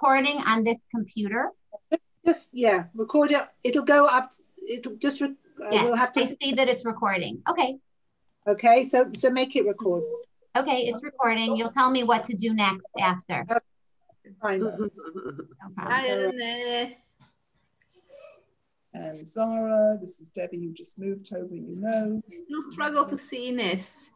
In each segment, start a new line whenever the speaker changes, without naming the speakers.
recording on this computer?
Just, yeah, record it. It'll go up. It'll just,
Yeah,
we'll have to.
I see that it's recording. Okay.
Okay, so make it record.
Okay, it's recording. You'll tell me what to do next after.
Fine.
No
Hi,
problem.
Elana.
And Zara, this is Debbie, who just moved over, you know.
Still struggle to see Ines.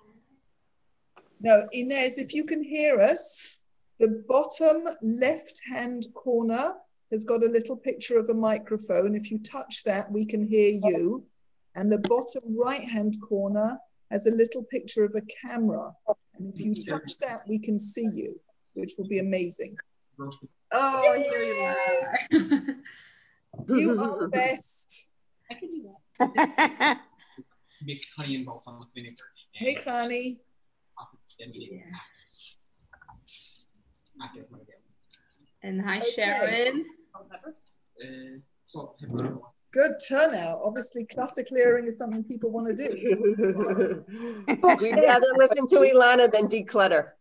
No, Inez, if you can hear us, the bottom left-hand corner has got a little picture of a microphone. If you touch that, we can hear you. And the bottom right-hand corner has a little picture of a camera. And if you touch that, we can see you, which will be amazing.
Oh, here you are.
You are the best.
I can do that.
Mix honey and balsam with vinegar.
Hey, honey.
And hi, Sharon.
Good turnout. Obviously, clutter clearing is something people want to do.
We'd rather listen to Elana than declutter.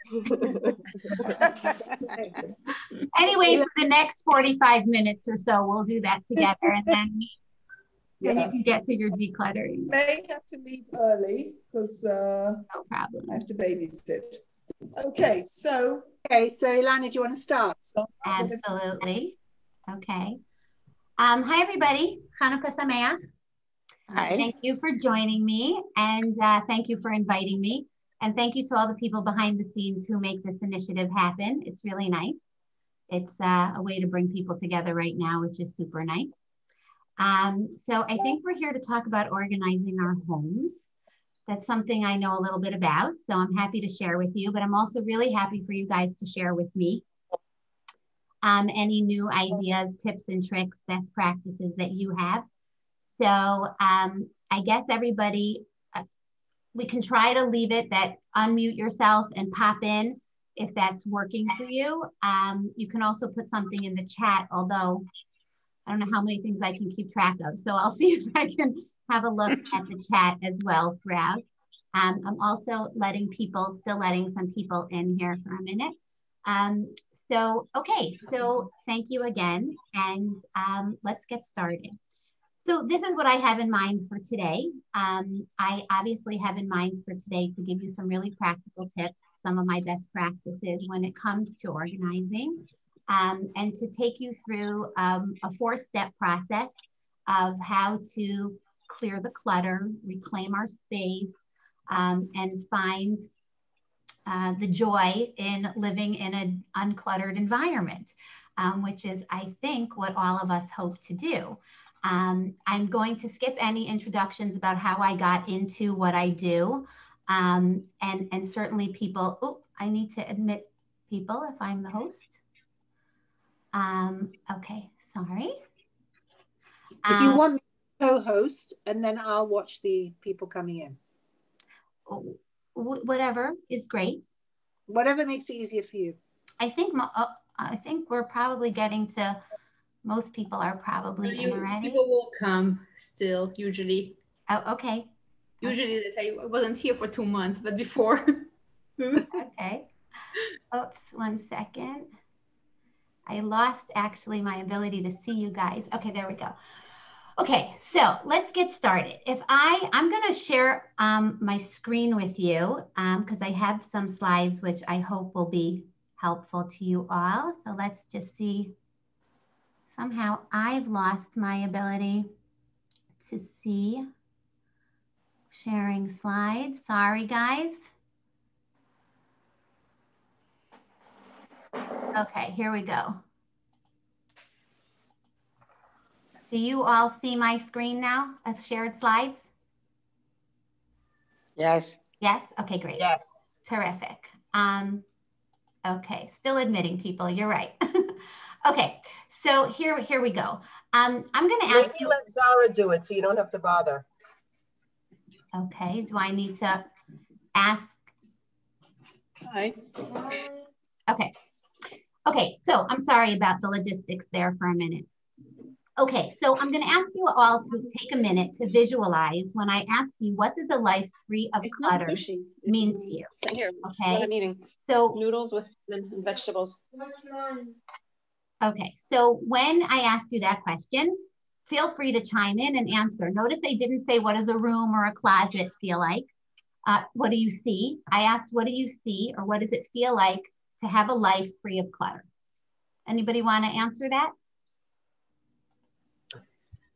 Anyway, for the next 45 minutes or so, we'll do that together, and then you can get to your decluttering.
May have to leave early because
no problem.
I have to babysit. Okay, so
Elana, do you want to start?
Absolutely. Okay. Hi, everybody. Chanukah Sameach.
Hi.
Thank you for joining me, and thank you for inviting me. And thank you to all the people behind the scenes who make this initiative happen. It's really nice. It's a way to bring people together right now, which is super nice. So I think we're here to talk about organizing our homes. That's something I know a little bit about, so I'm happy to share with you, but I'm also really happy for you guys to share with me any new ideas, tips and tricks, best practices that you have. So I guess everybody, we can try to leave it that unmute yourself and pop in if that's working for you. You can also put something in the chat, although I don't know how many things I can keep track of. So I'll see if I can have a look at the chat as well throughout. I'm also still letting some people in here for a minute. Okay, so thank you again, and let's get started. So this is what I have in mind for today. I obviously have in mind for today to give you some really practical tips, some of my best practices when it comes to organizing, and to take you through a 4-step process of how to clear the clutter, reclaim our space, and find the joy in living in an uncluttered environment, which is, I think, what all of us hope to do. I'm going to skip any introductions about how I got into what I do. And certainly people, I need to admit people if I'm the host. Okay, sorry.
If you want me to co-host, and then I'll watch the people coming in.
Whatever is great.
Whatever makes it easier for you.
I think we're probably getting to, most people are probably in already.
People will come still, usually.
Oh, okay.
Usually I wasn't here for 2 months, but before.
Okay. Oops, 1 second. I lost actually my ability to see you guys. Okay, there we go. Okay, so let's get started. I'm going to share my screen with you because I have some slides which I hope will be helpful to you all. So let's just see. Somehow I've lost my ability to see sharing slides. Sorry, guys. Okay, here we go. Do you all see my screen now of shared slides?
Yes.
Yes? Okay, great.
Yes.
Terrific. Okay, still admitting people, you're right. Okay, so here we go. I'm gonna ask you.
Let Zara do it so you don't have to bother.
Okay, do I need to ask?
Hi.
Okay. Okay, so I'm sorry about the logistics there for a minute. Okay, so I'm going to ask you all to take a minute to visualize when I ask you, what does a life free of clutter mean to you?
Sit here.
Okay.
I'm eating.
So
noodles with salmon and vegetables.
Okay, so when I ask you that question, feel free to chime in and answer. Notice I didn't say what does a room or a closet feel like? What do you see? I asked what do you see or what does it feel like to have a life free of clutter? Anybody want to answer that?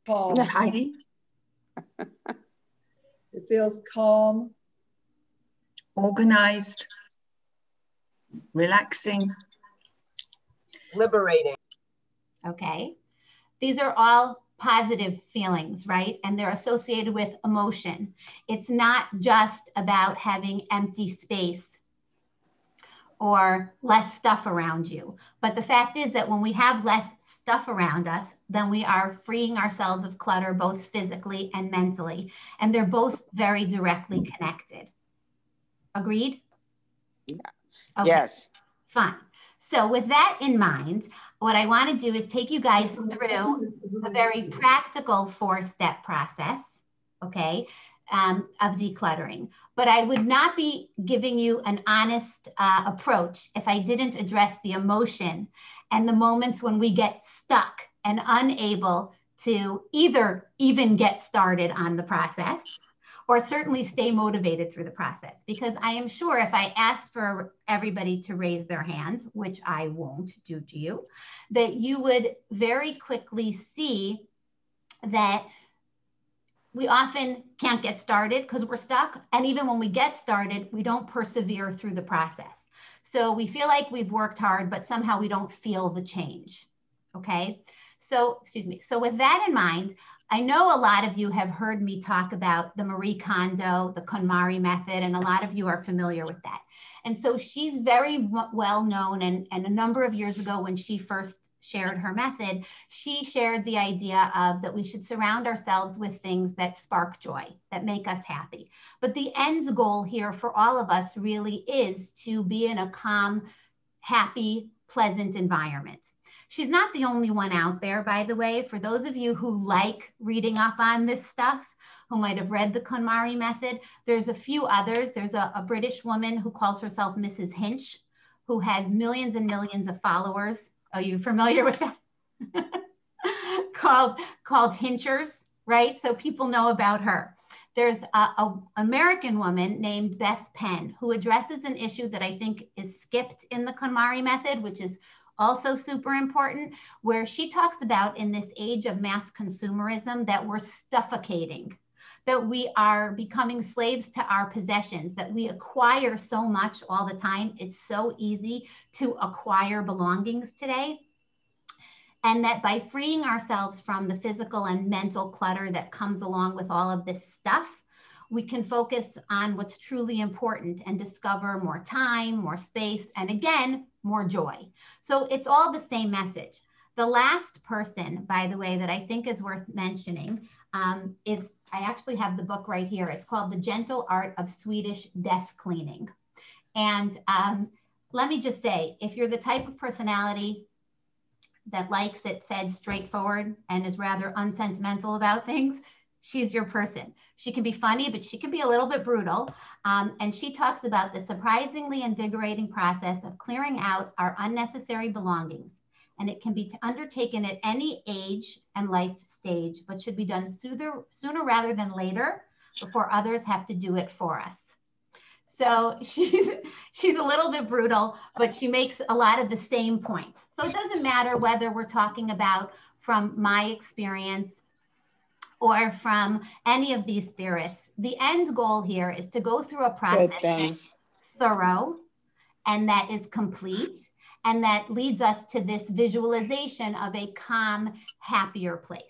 Calm.
Heidi?
It feels calm.
Organized. Relaxing.
Liberating.
Okay. These are all positive feelings, right? And they're associated with emotion. It's not just about having empty space or less stuff around you. But the fact is that when we have less stuff around us, then we are freeing ourselves of clutter, both physically and mentally. And they're both very directly connected. Agreed?
Yeah.
Okay.
Yes.
Fine. So with that in mind, what I want to do is take you guys through a very practical 4-step process, okay, of decluttering. But I would not be giving you an honest approach if I didn't address the emotion and the moments when we get stuck and unable to either even get started on the process or certainly stay motivated through the process. Because I am sure if I asked for everybody to raise their hands, which I won't do to you, that you would very quickly see that we often can't get started because we're stuck. And even when we get started, we don't persevere through the process. So we feel like we've worked hard, but somehow we don't feel the change, okay? So, excuse me. So with that in mind, I know a lot of you have heard me talk about the Marie Kondo, the KonMari method, and a lot of you are familiar with that. And so she's very well known, and a number of years ago when she first shared her method, she shared the idea of that we should surround ourselves with things that spark joy, that make us happy. But the end goal here for all of us really is to be in a calm, happy, pleasant environment. She's not the only one out there, by the way. For those of you who like reading up on this stuff, who might have read the KonMari method, there's a few others. There's a British woman who calls herself Mrs. Hinch, who has millions and millions of followers. Are you familiar with that? called Hinchers, right? So people know about her. There's an American woman named Beth Penn who addresses an issue that I think is skipped in the KonMari method, which is also super important, where she talks about in this age of mass consumerism that we're suffocating, that we are becoming slaves to our possessions, that we acquire so much all the time. It's so easy to acquire belongings today. And that by freeing ourselves from the physical and mental clutter that comes along with all of this stuff, we can focus on what's truly important and discover more time, more space, and again, more joy. So it's all the same message. The last person, by the way, that I think is worth mentioning is, I actually have the book right here. It's called The Gentle Art of Swedish Death Cleaning. And let me just say, if you're the type of personality that likes it said straightforward and is rather unsentimental about things, she's your person. She can be funny, but she can be a little bit brutal. And she talks about the surprisingly invigorating process of clearing out our unnecessary belongings. And it can be undertaken at any age and life stage, but should be done sooner rather than later before others have to do it for us. So she's a little bit brutal, but she makes a lot of the same points. So it doesn't matter whether we're talking about from my experience or from any of these theorists. The end goal here is to go through a process that's thorough and that is complete and that leads us to this visualization of a calm, happier place.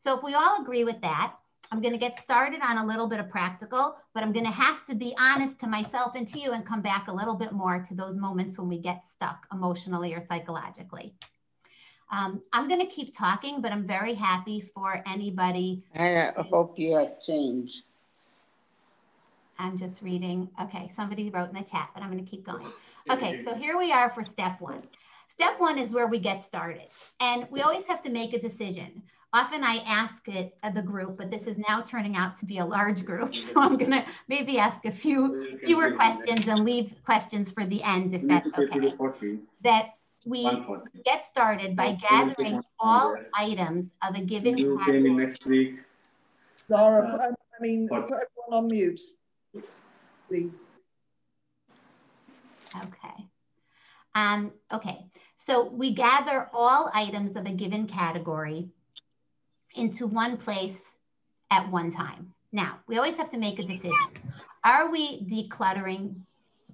So if we all agree with that, I'm going to get started on a little bit of practical, but I'm going to have to be honest to myself and to you and come back a little bit more to those moments when we get stuck emotionally or psychologically. I'm going to keep talking, but I'm very happy for anybody.
I hope you have change.
I'm just reading. Okay, somebody wrote in the chat, but I'm going to keep going. Okay, so here we are for step one. Step one is where we get started. And we always have to make a decision. Often I ask it at the group, but this is now turning out to be a large group. So I'm going to maybe ask a fewer questions and leave questions for the end, if that's okay. That we get started by gathering all items of a given category.
Next week.
Zara, put everyone on mute, please.
Okay. Okay. So we gather all items of a given category into one place at one time. Now, we always have to make a decision. Are we decluttering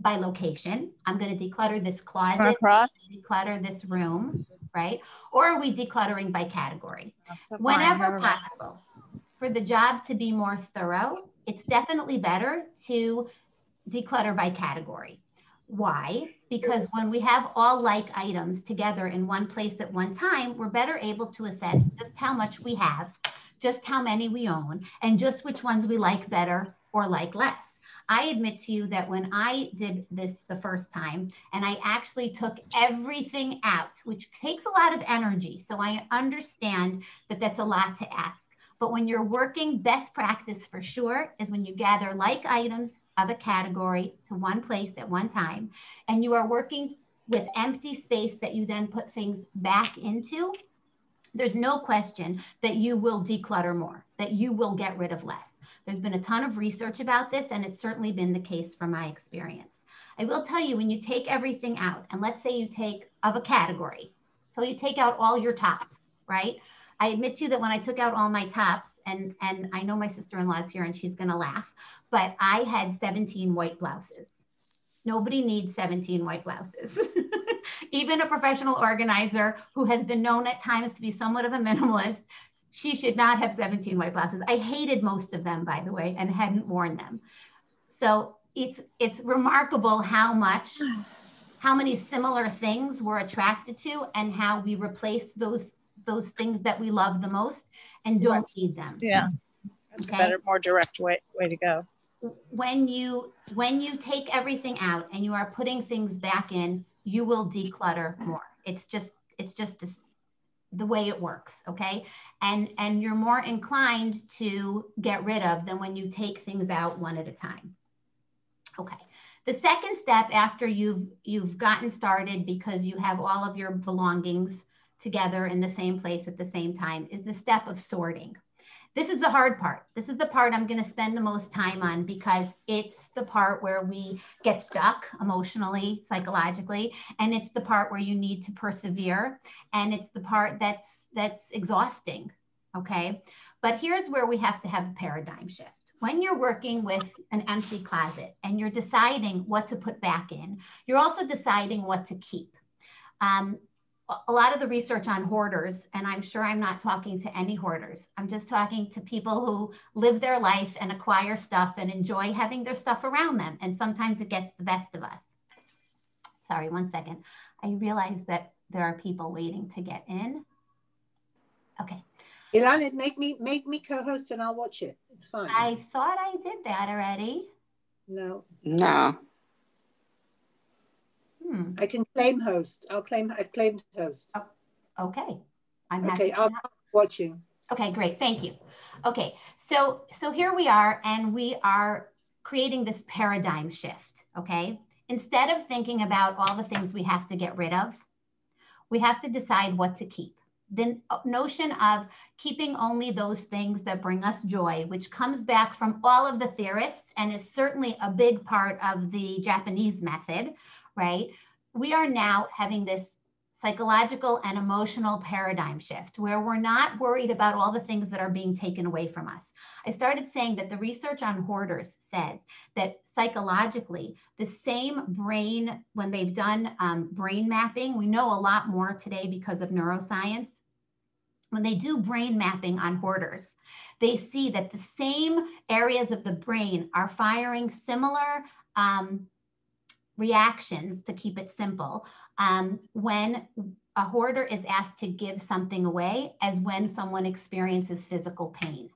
by location? I'm going to declutter this closet, declutter this room, right? Or are we decluttering by category? Whenever possible, for the job to be more thorough, it's definitely better to declutter by category. Why? Because when we have all like items together in one place at one time, we're better able to assess just how much we have, just how many we own, and just which ones we like better or like less. I admit to you that when I did this the first time and I actually took everything out, which takes a lot of energy, so I understand that that's a lot to ask. But when you're working, best practice for sure is when you gather like items of a category to one place at one time, and you are working with empty space that you then put things back into, there's no question that you will declutter more, that you will get rid of less. There's been a ton of research about this, and it's certainly been the case from my experience. I will tell you, when you take everything out, and let's say you take of a category, so you take out all your tops, right? I admit to you that when I took out all my tops, and I know my sister-in-law is here and she's gonna laugh, but I had 17 white blouses. Nobody needs 17 white blouses. Even a professional organizer who has been known at times to be somewhat of a minimalist, she should not have 17 white blouses. I hated most of them, by the way, and hadn't worn them. So it's remarkable how many similar things we're attracted to and how we replace those things that we love the most and don't need them.
Yeah. That's a better, more direct way to go.
When you take everything out and you are putting things back in, you will declutter more. It's just the way it works, okay? And you're more inclined to get rid of than when you take things out one at a time. Okay. The second step after you've gotten started because you have all of your belongings together in the same place at the same time is the step of sorting. This is the hard part. This is the part I'm going to spend the most time on because it's the part where we get stuck emotionally, psychologically, and it's the part where you need to persevere, and it's the part that's exhausting, okay? But here's where we have to have a paradigm shift. When you're working with an empty closet and you're deciding what to put back in, you're also deciding what to keep. A lot of the research on hoarders, and I'm sure I'm not talking to any hoarders, I'm just talking to people who live their life and acquire stuff and enjoy having their stuff around them. And sometimes it gets the best of us. Sorry, one second. I realize that there are people waiting to get in. Okay.
Elana, make me co-host and I'll watch it. It's fine.
I thought I did that already.
No.
No.
I can claim host. I've claimed host.
Oh, okay. I'm
okay. I'll start watching.
Okay, great. Thank you. Okay. So here we are, and we are creating this paradigm shift. Okay. Instead of thinking about all the things we have to get rid of, we have to decide what to keep. The notion of keeping only those things that bring us joy, which comes back from all of the theorists and is certainly a big part of the Japanese method, right? We are now having this psychological and emotional paradigm shift where we're not worried about all the things that are being taken away from us. I started saying that the research on hoarders says that psychologically, the same brain, when they've done brain mapping, we know a lot more today because of neuroscience. When they do brain mapping on hoarders, they see that the same areas of the brain are firing similar reactions, to keep it simple, when a hoarder is asked to give something away as when someone experiences physical pain.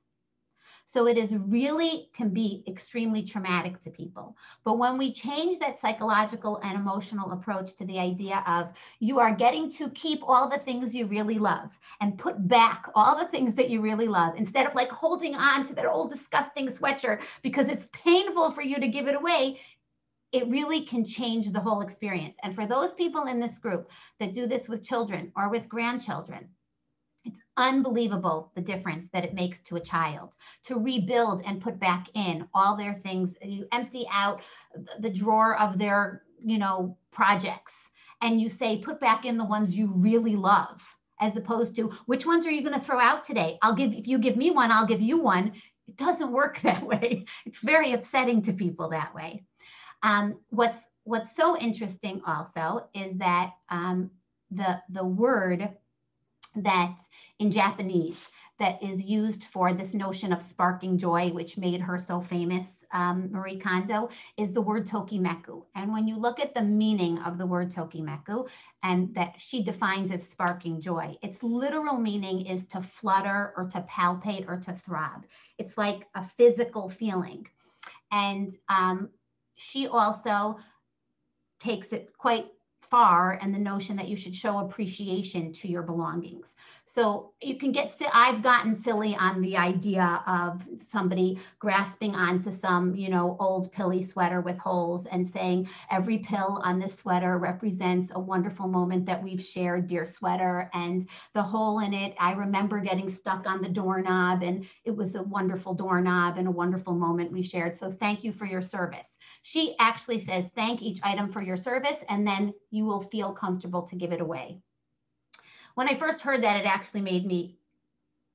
So it is really can be extremely traumatic to people. But when we change that psychological and emotional approach to the idea of you are getting to keep all the things you really love and put back all the things that you really love, instead of like holding on to that old disgusting sweatshirt because it's painful for you to give it away, it really can change the whole experience. And for those people in this group that do this with children or with grandchildren, it's unbelievable the difference that it makes to a child to rebuild and put back in all their things. You empty out the drawer of their, projects, and you say, put back in the ones you really love, as opposed to which ones are you going to throw out today? If you give me one, I'll give you one. It doesn't work that way. It's very upsetting to people that way. What's so interesting also is that the word that in Japanese that is used for this notion of sparking joy, which made her so famous, Marie Kondo, is the word tokimeku. And when you look at the meaning of the word tokimeku, and that she defines as sparking joy, its literal meaning is to flutter or to palpate or to throb. It's like a physical feeling. And she also takes it quite far, and the notion that you should show appreciation to your belongings. So you can I've gotten silly on the idea of somebody grasping onto some, old pilly sweater with holes and saying, every pill on this sweater represents a wonderful moment that we've shared, dear sweater. And the hole in it, I remember getting stuck on the doorknob, and it was a wonderful doorknob and a wonderful moment we shared. So thank you for your service. She actually says, thank each item for your service, and then you will feel comfortable to give it away. When I first heard that, it actually made me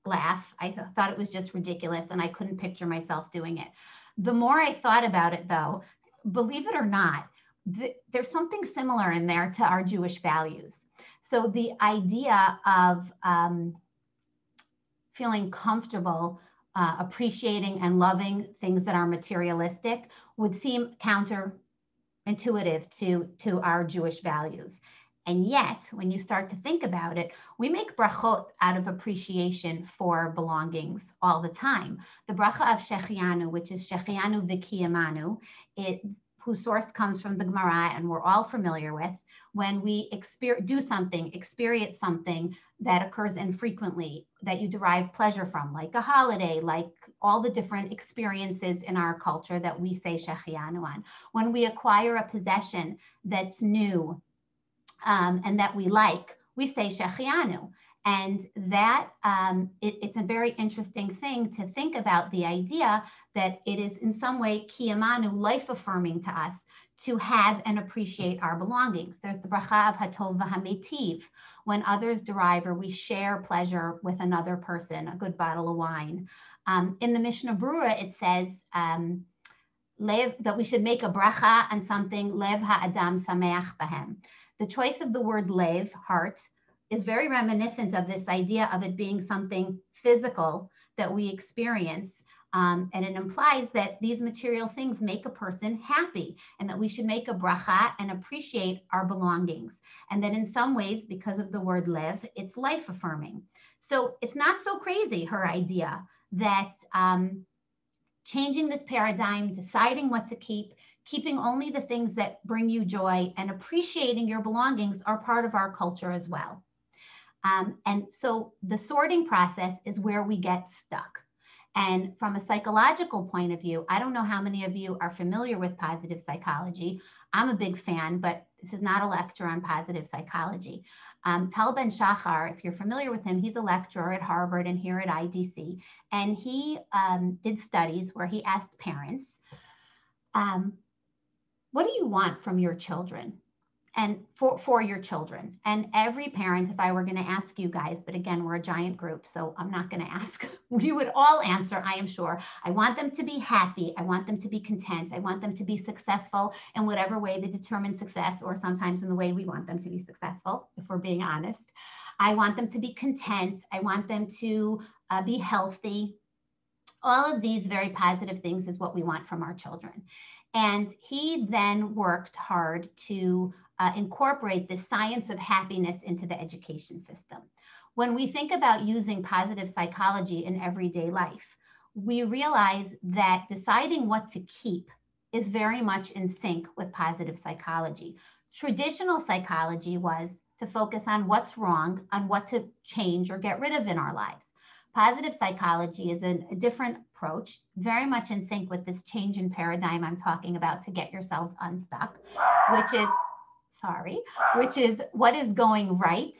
laugh. I thought it was just ridiculous, and I couldn't picture myself doing it. The more I thought about it, though, believe it or not, there's something similar in there to our Jewish values. So the idea of feeling comfortable appreciating and loving things that are materialistic would seem counterintuitive to our Jewish values. And yet, when you start to think about it, we make brachot out of appreciation for belongings all the time. The bracha of Shechianu, which is Shechianu v'kiyamanu, whose source comes from the Gemara, and we're all familiar with, when we experience something that occurs infrequently, that you derive pleasure from, like a holiday, like all the different experiences in our culture that we say Shechianu on. When we acquire a possession that's new and that we like, we say Shechianu. And that it's a very interesting thing to think about, the idea that it is in some way kiyamanu, life-affirming to us, to have and appreciate our belongings. There's the bracha of hatov v'hametiv, when others derive or we share pleasure with another person, a good bottle of wine. In the Mishnah Berurah, it says that we should make a bracha on something, lev ha'adam sameach bahem. The choice of the word lev, heart, is very reminiscent of this idea of it being something physical that we experience. And it implies that these material things make a person happy, and that we should make a bracha and appreciate our belongings. And that in some ways, because of the word lev, it's life affirming. So it's not so crazy, her idea that changing this paradigm, deciding what to keep, keeping only the things that bring you joy, and appreciating your belongings are part of our culture as well. And so the sorting process is where we get stuck. And from a psychological point of view, I don't know how many of you are familiar with positive psychology. I'm a big fan, but this is not a lecture on positive psychology. Tal Ben-Shahar, if you're familiar with him, he's a lecturer at Harvard and here at IDC. And he did studies where he asked parents, what do you want from your children? And for your children. And every parent, if I were going to ask you guys, but again, we're a giant group, so I'm not going to ask, you would all answer, I am sure. I want them to be happy. I want them to be content. I want them to be successful in whatever way they determine success, or sometimes in the way we want them to be successful, if we're being honest. I want them to be content. I want them to be healthy. All of these very positive things is what we want from our children. And he then worked hard to incorporate the science of happiness into the education system. When we think about using positive psychology in everyday life, we realize that deciding what to keep is very much in sync with positive psychology. Traditional psychology was to focus on what's wrong, on what to change or get rid of in our lives. Positive psychology is a different approach, very much in sync with this change in paradigm I'm talking about to get yourselves unstuck, which is what is going right,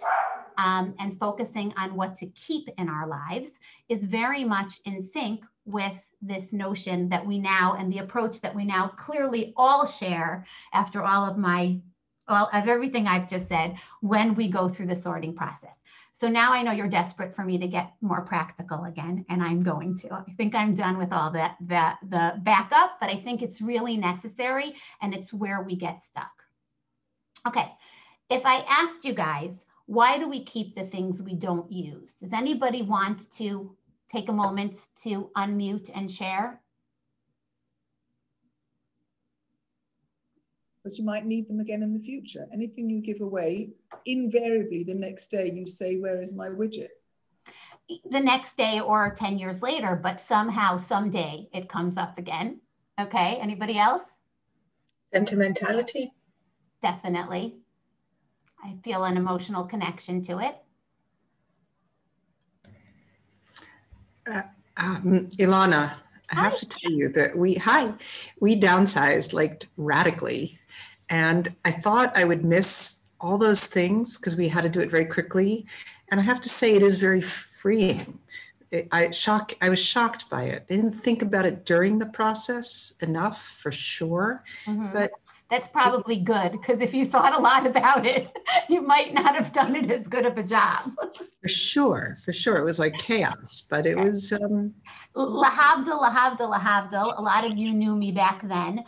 and focusing on what to keep in our lives is very much in sync with this notion that we now, and the approach that we now clearly all share after all of everything I've just said when we go through the sorting process. So now I know you're desperate for me to get more practical again, and I'm going to. I think I'm done with all the backup, but I think it's really necessary, and it's where we get stuck. Okay, if I asked you guys, why do we keep the things we don't use? Does anybody want to take a moment to unmute and share?
Because you might need them again in the future. Anything you give away, invariably the next day you say, where is my widget?
The next day or 10 years later, but somehow, someday it comes up again. Okay, anybody else?
Sentimentality.
Definitely. I feel an emotional connection to it.
Elana, I have to tell you that we downsized like radically. And I thought I would miss all those things because we had to do it very quickly. And I have to say it is very freeing. I was shocked by it. I didn't think about it during the process enough, for sure. Mm-hmm. But
that's probably good, because if you thought a lot about it, you might not have done it as good of a job.
For sure. It was like chaos, but it was...
Lahavdil. A lot of you knew me back then.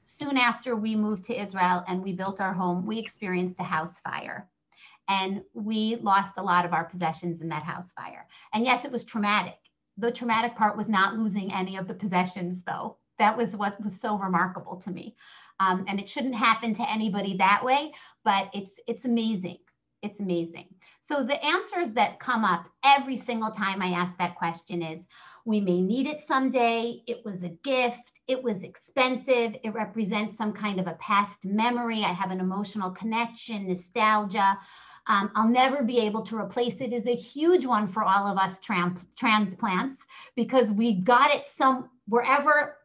Soon after we moved to Israel and we built our home, we experienced a house fire. And we lost a lot of our possessions in that house fire. And yes, it was traumatic. The traumatic part was not losing any of the possessions, though. That was what was so remarkable to me. And it shouldn't happen to anybody that way, but it's amazing. It's amazing. So the answers that come up every single time I ask that question is, we may need it someday, it was a gift, it was expensive, it represents some kind of a past memory, I have an emotional connection, nostalgia. I'll never be able to replace it is a huge one for all of us transplants, because we got it wherever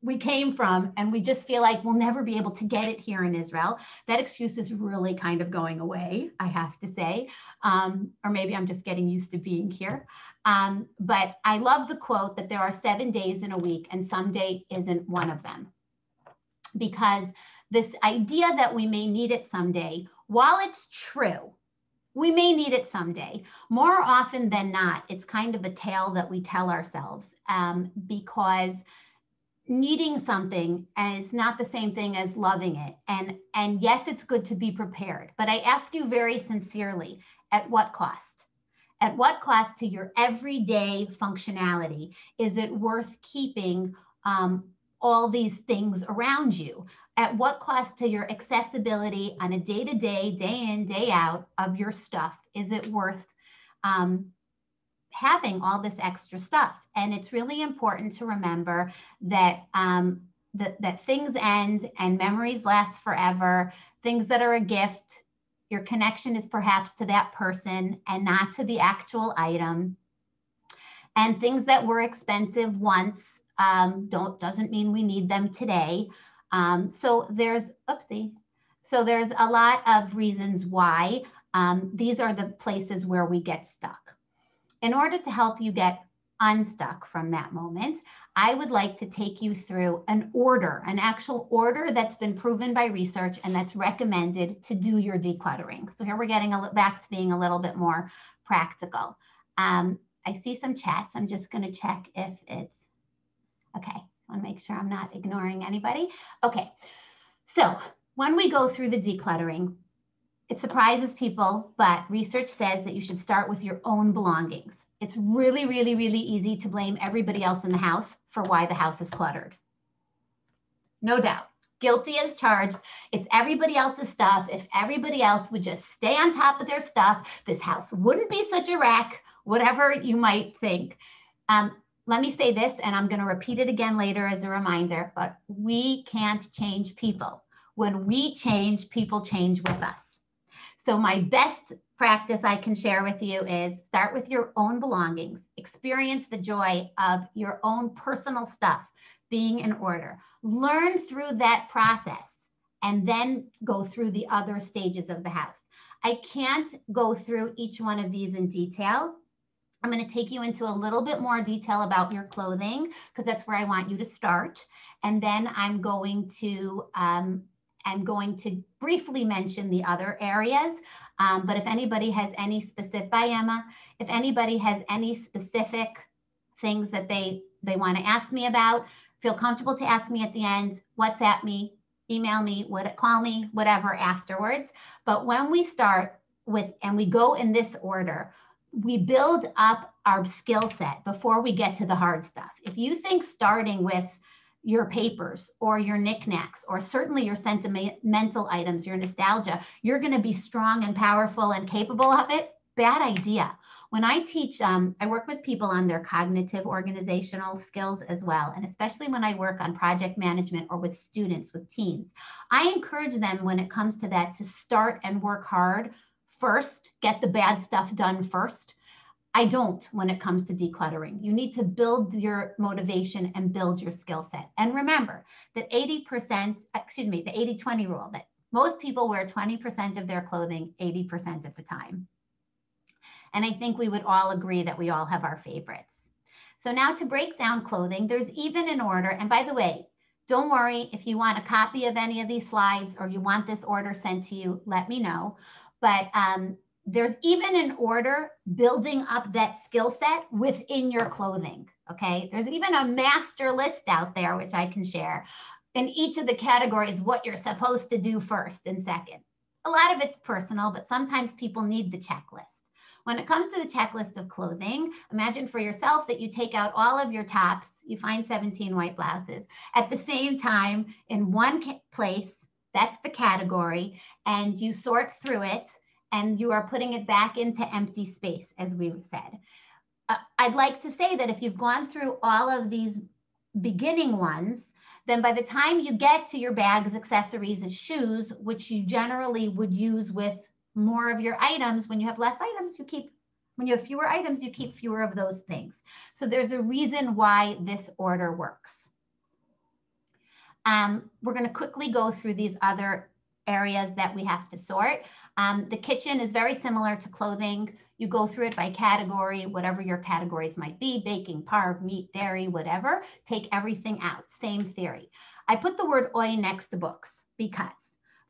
we came from, and we just feel like we'll never be able to get it here in Israel. That excuse is really kind of going away, I have to say, or maybe I'm just getting used to being here. But I love the quote that there are 7 days in a week and Sunday isn't one of them. Because this idea that we may need it someday, while it's true, we may need it someday, more often than not, it's kind of a tale that we tell ourselves, because needing something is not the same thing as loving it. And yes, it's good to be prepared, but I ask you very sincerely, at what cost? At what cost to your everyday functionality is it worth keeping all these things around you? At what cost to your accessibility on a day-to-day, day in, day out of your stuff? Is it worth having all this extra stuff? And it's really important to remember that that things end and memories last forever. Things that are a gift, your connection is perhaps to that person and not to the actual item. And things that were expensive once doesn't mean we need them today. So there's a lot of reasons why these are the places where we get stuck. In order to help you get unstuck from that moment, I would like to take you through an actual order that's been proven by research and that's recommended to do your decluttering. So here we're getting back to being a little bit more practical. I see some chats. I'm just going to check if it's okay. I want to make sure I'm not ignoring anybody. Okay, so when we go through the decluttering, it surprises people, but research says that you should start with your own belongings. It's really, really, really easy to blame everybody else in the house for why the house is cluttered. No doubt. Guilty as charged. It's everybody else's stuff. If everybody else would just stay on top of their stuff, this house wouldn't be such a wreck, whatever you might think. Let me say this, and I'm going to repeat it again later as a reminder, but we can't change people. When we change, people change with us. So my best practice I can share with you is start with your own belongings. Experience the joy of your own personal stuff being in order. Learn through that process and then go through the other stages of the house. I can't go through each one of these in detail. I'm going to take you into a little bit more detail about your clothing because that's where I want you to start. And then I'm going to briefly mention the other areas. But if anybody has any specific, bye Emma, if anybody has any specific things that they want to ask me about, feel comfortable to ask me at the end, WhatsApp me, email me, call me, whatever afterwards. But when we start with, and we go in this order, we build up our skill set before we get to the hard stuff. If you think starting with your papers or your knickknacks, or certainly your sentimental items, your nostalgia, you're going to be strong and powerful and capable of it, bad idea. When I teach, I work with people on their cognitive organizational skills as well. And especially when I work on project management or with students, with teens, I encourage them when it comes to that to start and work hard first, get the bad stuff done first. I don't when it comes to decluttering. You need to build your motivation and build your skill set. And remember that the 80-20 rule, that most people wear 20% of their clothing 80% of the time. And I think we would all agree that we all have our favorites. So now to break down clothing, there's even an order. And by the way, don't worry if you want a copy of any of these slides or you want this order sent to you, let me know. But there's even an order building up that skill set within your clothing, okay? There's even a master list out there, which I can share, in each of the categories, what you're supposed to do first and second. A lot of it's personal, but sometimes people need the checklist. When it comes to the checklist of clothing, imagine for yourself that you take out all of your tops, you find 17 white blouses, at the same time in one place, that's the category, and you sort through it, and you are putting it back into empty space, as we said. I'd like to say that if you've gone through all of these beginning ones, then by the time you get to your bags, accessories, and shoes, which you generally would use with more of your items, when you have less items, when you have fewer items, you keep fewer of those things. So there's a reason why this order works. We're going to quickly go through these other areas that we have to sort. The kitchen is very similar to clothing. You go through it by category, whatever your categories might be, baking, parve, meat, dairy, whatever. Take everything out, same theory. I put the word oi next to books because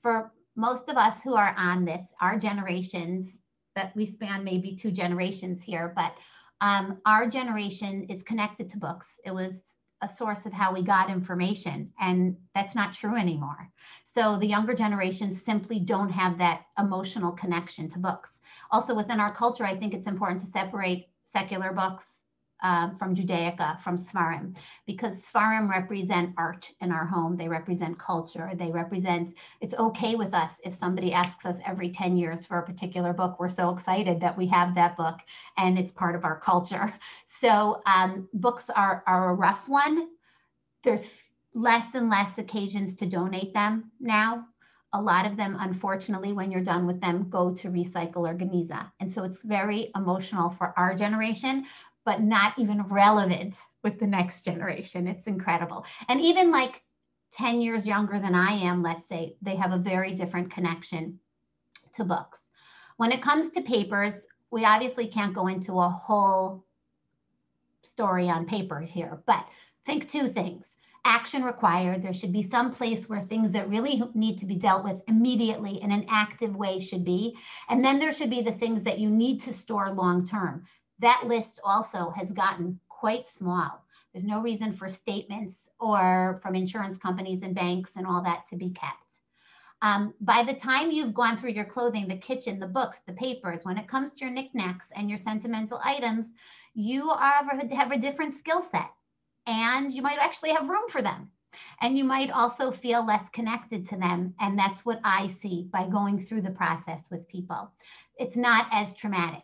for most of us who are on this, our generations, that we span maybe 2 generations here, but our generation is connected to books. It was a source of how we got information, and that's not true anymore. So the younger generations simply don't have that emotional connection to books. Also within our culture, I think it's important to separate secular books from Judaica, from Sfarim, because Sfarim represent art in our home. They represent culture. They represent, it's okay with us if somebody asks us every 10 years for a particular book. We're so excited that we have that book and it's part of our culture. So books are a rough one. There's less and less occasions to donate them now. A lot of them, unfortunately, when you're done with them, go to recycle or Geniza. And so it's very emotional for our generation, but not even relevant with the next generation. It's incredible. And even like 10 years younger than I am, let's say, they have a very different connection to books. When it comes to papers, we obviously can't go into a whole story on papers here, but think 2 things. Action required. There should be some place where things that really need to be dealt with immediately in an active way should be. And then there should be the things that you need to store long-term. That list also has gotten quite small. There's no reason for statements or from insurance companies and banks and all that to be kept. By the time you've gone through your clothing, the kitchen, the books, the papers, when it comes to your knickknacks and your sentimental items, you have a different skill set and you might actually have room for them. And you might also feel less connected to them. And that's what I see by going through the process with people. It's not as traumatic.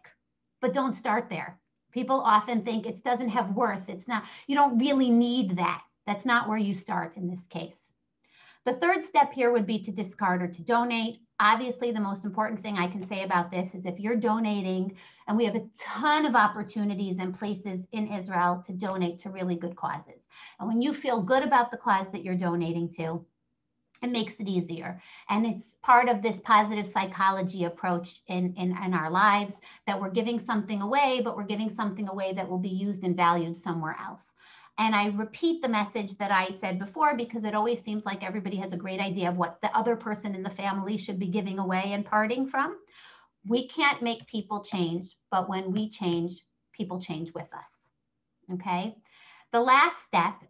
But don't start there. People often think it doesn't have worth. It's not, you don't really need that. That's not where you start in this case. The third step here would be to discard or to donate. obviously the most important thing I can say about this is if you're donating, and we have a ton of opportunities and places in Israel to donate to really good causes. And when you feel good about the cause that you're donating to, it makes it easier. And it's part of this positive psychology approach in our lives, that we're giving something away, but we're giving something away that will be used and valued somewhere else. And I repeat the message that I said before, because it always seems like everybody has a great idea of what the other person in the family should be giving away and parting from. We can't make people change, but when we change, people change with us. Okay. The last step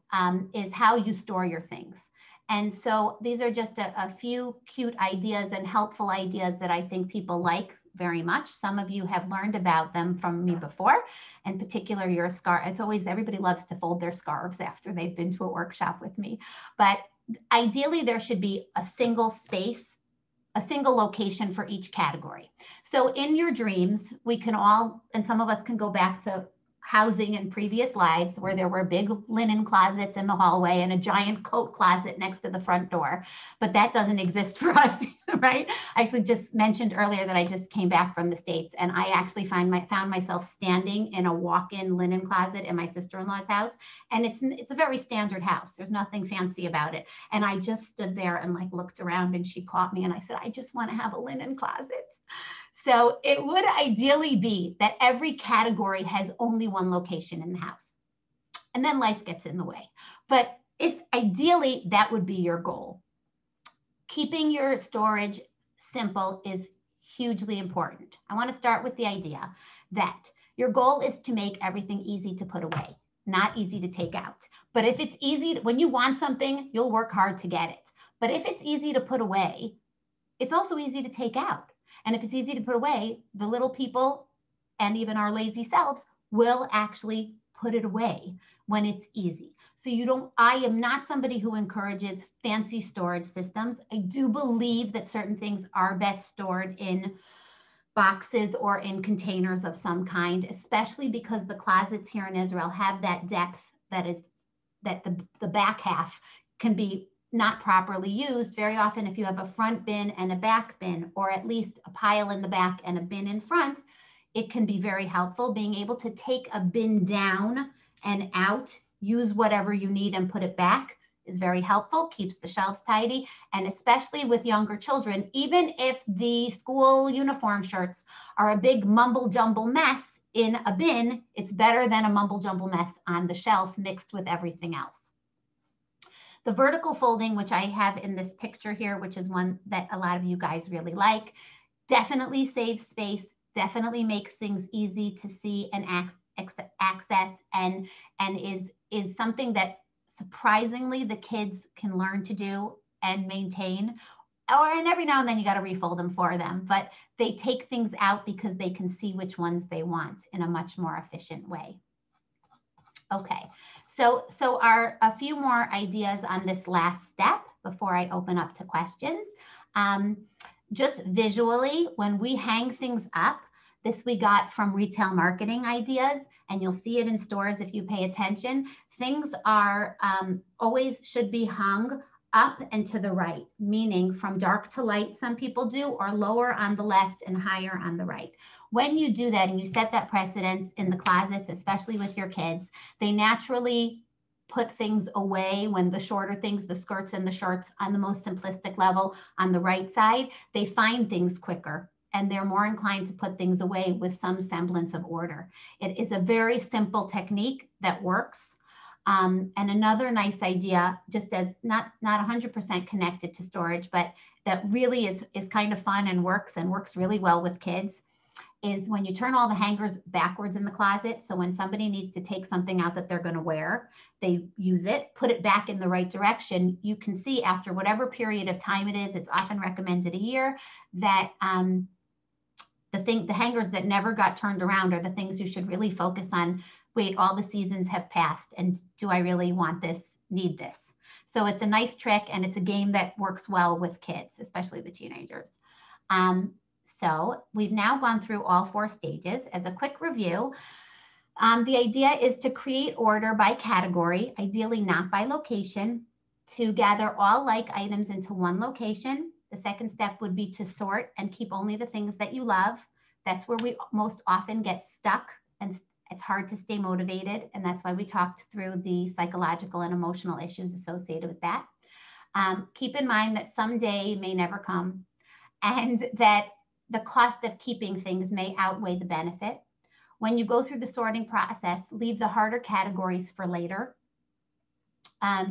is how you store your things. And so these are just a few cute ideas and helpful ideas that I think people like very much. Some of you have learned about them from me before, in particular your scarf. It's always, everybody loves to fold their scarves after they've been to a workshop with me. But ideally there should be a single space, a single location for each category. So in your dreams, we can all, and some of us can go back to housing in previous lives where there were big linen closets in the hallway and a giant coat closet next to the front door, but that doesn't exist for us, right? I actually just mentioned earlier that I just came back from the States, and I actually found myself standing in a walk-in linen closet in my sister-in-law's house, and it's a very standard house. There's nothing fancy about it. And I just stood there and like looked around, and she caught me and I said, I just want to have a linen closet. So it would ideally be that every category has only one location in the house, and then life gets in the way. But if ideally that would be your goal. Keeping your storage simple is hugely important. I want to start with the idea that your goal is to make everything easy to put away, not easy to take out. But if it's easy, when you want something, you'll work hard to get it. But if it's easy to put away, it's also easy to take out. And if it's easy to put away, the little people and even our lazy selves will actually put it away when it's easy. So I am not somebody who encourages fancy storage systems. I do believe that certain things are best stored in boxes or in containers of some kind, especially because the closets here in Israel have that depth that the back half can be not properly used. Very often, if you have a front bin and a back bin, or at least a pile in the back and a bin in front, it can be very helpful. Being able to take a bin down and out, use whatever you need and put it back is very helpful, keeps the shelves tidy. And especially with younger children, even if the school uniform shirts are a big mumble jumble mess in a bin, it's better than a mumble jumble mess on the shelf mixed with everything else. The vertical folding, which I have in this picture here, which is one that a lot of you guys really like, definitely saves space, definitely makes things easy to see and access, and is something that surprisingly the kids can learn to do and maintain. And every now and then you got to refold them for them, but they take things out because they can see which ones they want in a much more efficient way. Okay, so a few more ideas on this last step before I open up to questions. Just visually, when we hang things up, this we got from retail marketing ideas, and you'll see it in stores if you pay attention. Things are always should be hung up and to the right, meaning from dark to light, some people do, or lower on the left and higher on the right. When you do that and you set that precedence in the closets, especially with your kids, they naturally put things away when the shorter things, the skirts and the shirts on the most simplistic level on the right side, they find things quicker and they're more inclined to put things away with some semblance of order. It is a very simple technique that works. And another nice idea, just as not 100% connected to storage, but that really is kind of fun and works really well with kids, is when you turn all the hangers backwards in the closet. So when somebody needs to take something out that they're going to wear, they use it, put it back in the right direction. You can see after whatever period of time it is, it's often recommended a year, that the hangers that never got turned around are the things you should really focus on. Wait, all the seasons have passed, and do I really want this, need this? So it's a nice trick, and it's a game that works well with kids, especially the teenagers. So we've now gone through all 4 stages. As a quick review, the idea is to create order by category, ideally not by location, to gather all like items into one location. The second step would be to sort and keep only the things that you love. That's where we most often get stuck, and it's hard to stay motivated. And that's why we talked through the psychological and emotional issues associated with that. Keep in mind that someday may never come, and that the cost of keeping things may outweigh the benefit. When you go through the sorting process, leave the harder categories for later.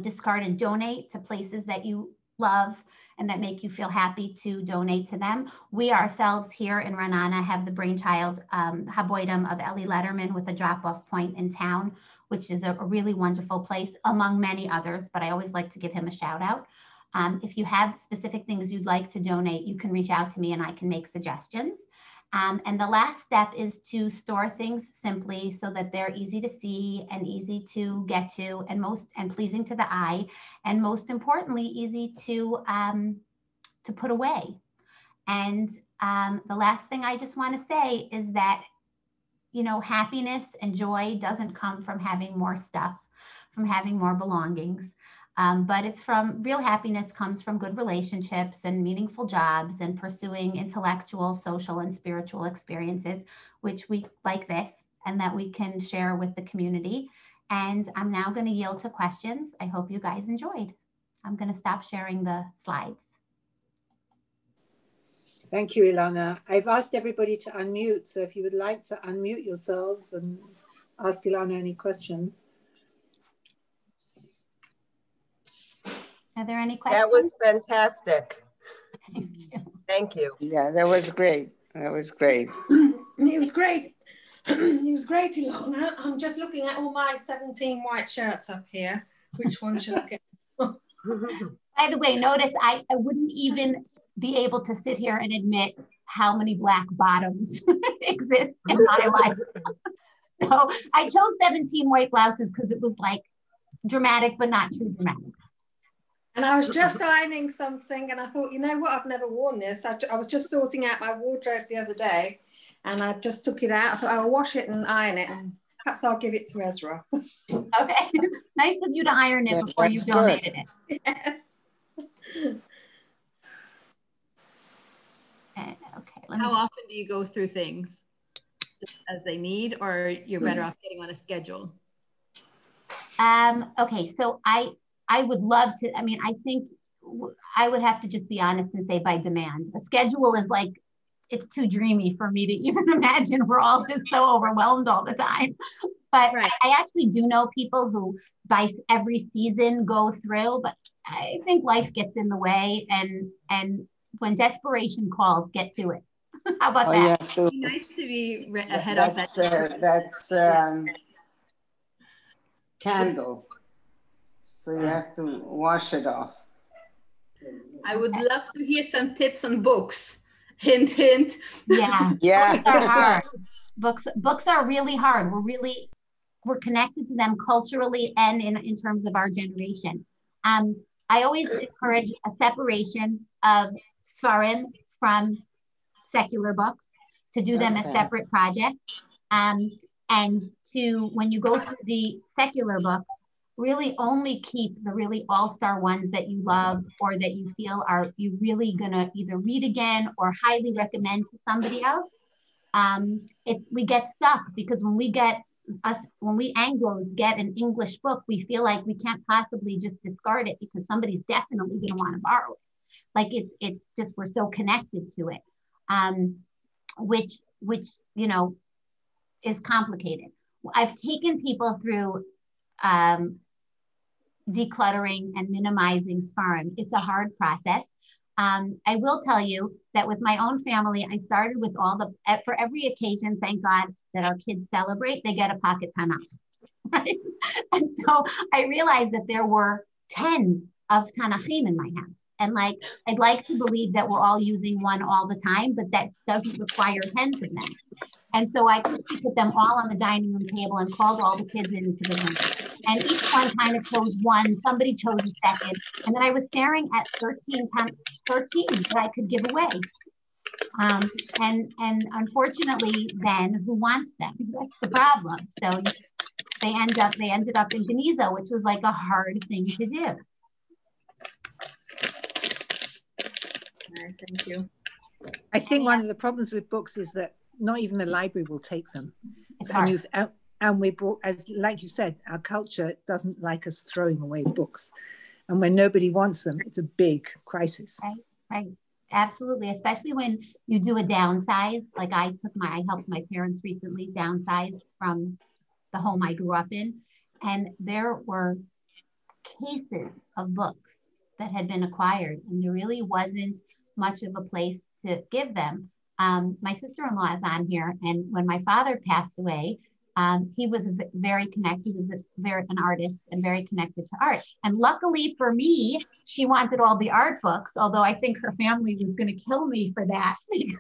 Discard and donate to places that you love and that make you feel happy to donate to them. We ourselves here in Ra'anana have the brainchild, Haboidam, of Ellie Letterman, with a drop-off point in town, which is a really wonderful place among many others, but I always like to give him a shout out. If you have specific things you'd like to donate, you can reach out to me and I can make suggestions. And the last step is to store things simply so that they're easy to see and easy to get to, and pleasing to the eye, and most importantly, easy to put away. And the last thing I just want to say is that, you know, happiness and joy doesn't come from having more stuff, from having more belongings. But it's from real happiness comes from good relationships and meaningful jobs and pursuing intellectual, social, and spiritual experiences, which we like this, and that we can share with the community. And I'm now going to yield to questions. I hope you guys enjoyed. I'm going to stop sharing the slides.
Thank you, Elana. I've asked everybody to unmute, so if you would like to unmute yourselves and ask Elana any questions.
Are there any questions?
That was fantastic.
Thank you.
Thank you.
Yeah, that was great. That was great.
It was great. It was great, Elana. I'm just looking at all my 17 white shirts up here. Which one should I get?
By the way, notice I wouldn't even be able to sit here and admit how many black bottoms exist in my life. So I chose 17 white blouses because it was like dramatic, but not too dramatic.
And I was just ironing something and I thought, you know what, I've never worn this. I was just sorting out my wardrobe the other day and I just took it out. I thought I'll wash it and iron it and perhaps I'll give it to Ezra.
Okay, nice of you to iron it before you donated it.
Yes.
Okay.
How often do you go through things? Just as they need, or you're better off getting on a schedule?
Okay, so I would love to, I mean, I think I would have to just be honest and say by demand. A schedule is like, it's too dreamy for me to even imagine. We're all just so overwhelmed all the time. But right. I actually do know people who by every season go through, but I think life gets in the way, and when desperation calls, get to it. How about that?
It's nice to be ahead of that.
That's candle. So you have to wash it off.
I would love to hear some tips on books. Hint, hint.
Yeah.
Yeah.
Books are hard. Books are really hard. We're connected to them culturally and in terms of our generation. I always encourage a separation of Sfarim from secular books, to do them as separate projects. And to, when you go through the secular books, really only keep the really all-star ones that you love or that you feel are you really gonna either read again or highly recommend to somebody else. We get stuck because when we Anglos get an English book, we feel like we can't possibly just discard it because somebody's definitely gonna want to borrow it. Like it's just, we're so connected to it, which you know is complicated. I've taken people through decluttering and minimizing Sfarim. It's a hard process. I will tell you that with my own family, I started with for every occasion, thank God that our kids celebrate, they get a pocket Tanakh, right? And so I realized that there were tens of Tanachim in my house. And like, I'd like to believe that we're all using one all the time, but that doesn't require tens of them. And so I quickly put them all on the dining room table and called all the kids into the room. And each one kind of chose one, somebody chose a second. And then I was staring at 13 that I could give away. And unfortunately then, who wants them? That's the problem. So they ended up in Geniza, which was like a hard thing to do.
Nice, thank you.
I think one of the problems with books is that not even the library will take them.
It's
And
hard.
and we brought, as like you said, our culture doesn't like us throwing away books. And when nobody wants them, it's a big crisis.
Right. Absolutely. Especially when you do a downsize. Like I helped my parents recently downsize from the home I grew up in. And there were cases of books that had been acquired, and there really wasn't much of a place to give them. My sister-in-law is on here, and when my father passed away, he was very connected. He was an artist and very connected to art. And luckily for me, she wanted all the art books, although I think her family was going to kill me for that because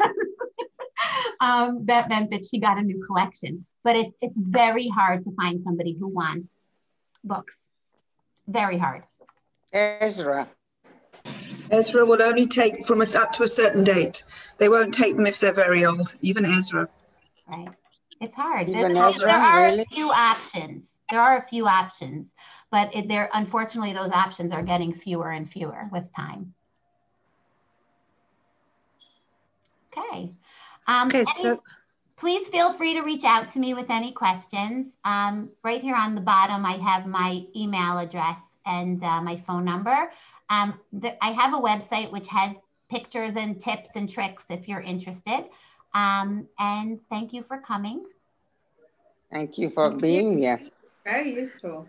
that meant that she got a new collection. But it's very hard to find somebody who wants books. Very hard.
Ezra
will only take from us up to a certain date. They won't take them if they're very old, even Ezra.
Right. It's hard.
Even
there
Ezra,
are
really?
a few options. There are a few options, but unfortunately, those options are getting fewer and fewer with time. Okay. Please feel free to reach out to me with any questions. Right here on the bottom, I have my email address and my phone number. I have a website which has pictures and tips and tricks if you're interested. And thank you for coming.
Thank you for being here.
Very useful.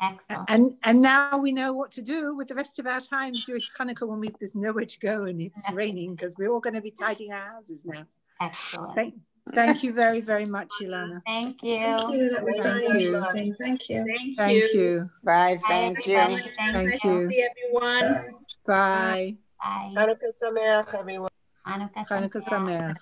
Excellent.
And now we know what to do with the rest of our time during Hanukkah when there's nowhere to go and it's raining, because we're all going to be tidying our houses now.
Excellent.
Thank you very, very much, Ilana.
Thank you.
Thank you. That was very interesting. Thank you.
Thank you.
Bye. Thank you.
Thank you.
See everyone.
Bye.
Bye.
Hanukkah Sameach, everyone.
Hanukkah
Hanukkah Sameach.